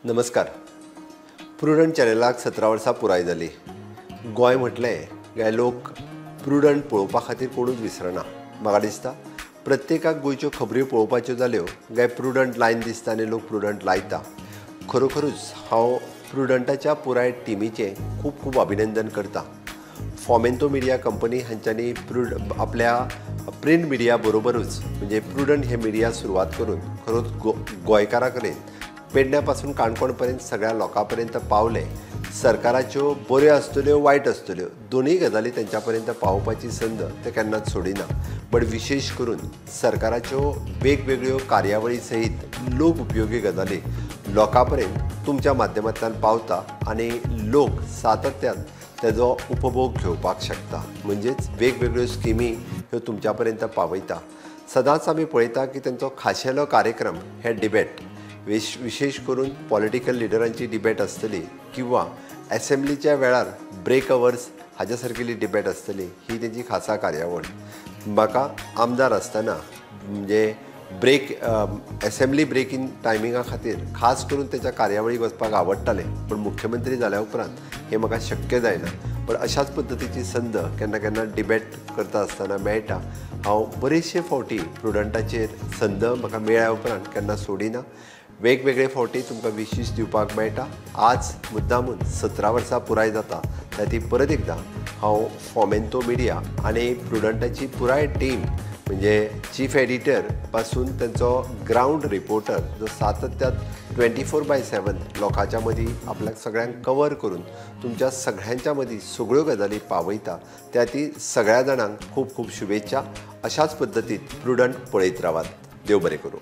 नमस्कार. प्रुडंट चॅनलाक 17 वर्सां पुराय जाली. गोंय म्हटलें काय लोक प्रुडंट पळोवपा खातीर कोणूच विसरना. म्हाका दिसता प्रत्येकाक गोंयच्यो खबऱ्यो पळोवपाच्यो जाल्यो काय प्रुडंट लायन दिसता आनी लोक प्रुडंट लायता. खरोखरूच हांव प्रुडंटाच्या पुराय टिमीचें खूब खूब अभिनंदन करता. फॉमेंतो मिडिया कंपनी हांच्यांनी आपल्या प्रिंट मिडिया बरोबरूच म्हणजे प्रुडंट हे मिडिया सुरवात करून खरोच गोंयकारां कडेन पेडण्या पासून काणकोण पर्यंत सगळ्या लोकां पर्यंत पावले. सरकाराच्यो बऱ्यो आसतल्यो वायट आसतल्यो दोनूय गजाली तेंच्या पर्यंत पावोवपाची संद ते केन्नाच सोडिना. पण विशेष करून सरकाराच्यो वेगवेगळ्यो कार्यावळी सहीत लोक उपयोगी गजाली लोकां पर्यंत तुमच्या माध्यमांतल्यान पावता आनी लोक सातत्यान तेजो उपभोग घेवपाक शकता. म्हणजेच वेगवेगळ्यो स्किमी ह्यो तुमच्या पर्यंत पावयता. सदांच आमी पळयता की तेंचो खाशेलो कार्यक्रम हे डिबेट विशेष करून पॉलिटिकल लिडरांची डिबेट आसतली किंवा असेंब्लीच्या वेळार ब्रेक अवर्स हाज्या सारकेली डिबेट आसतली. ही तेंची खासा कार्यावळ. म्हाका आमदार आसतना म्हणजे असेंब्ली ब्रेकींग टायमिंगा खातीर खास करून तेच्या कार्यावळीक वचपाक आवडटालें. पण मुख्यमंत्री जाल्या उपरांत हें म्हाका शक्य जायना. पण अशाच पद्दतीची संद केन्ना केन्ना डिबेट करता आसतना मेळटा. हांव बरेचशे फावटी प्रुडंटाचेर संद म्हाका मेळ्ळ्या उपरांत केन्ना सोडिना. वेगवेगळे फावटी तुमकां विशीश दिवपाक मेळटा. आज मुद्दामून 17 वर्सां पुराय जाता ती परत एकदां हांव फॉमेंतो मिडिया आनी प्रुडंटाची पुराय टीम म्हणजे चीफ एडिटर पासून तेंचो ग्राउंड रिपोर्टर जो सातत्यान 24/7 लोकांच्या मदीं आपल्याक सगळ्यांक कवर करून तुमच्या सगळ्यांच्या मदीं सगळ्यो गजाली पावयता त्या ती सगळ्या जाणांक खूब खूब शुभेच्छा. अशाच पद्दतीन प्रुडंट पळयत रावात. देव बरें करूं.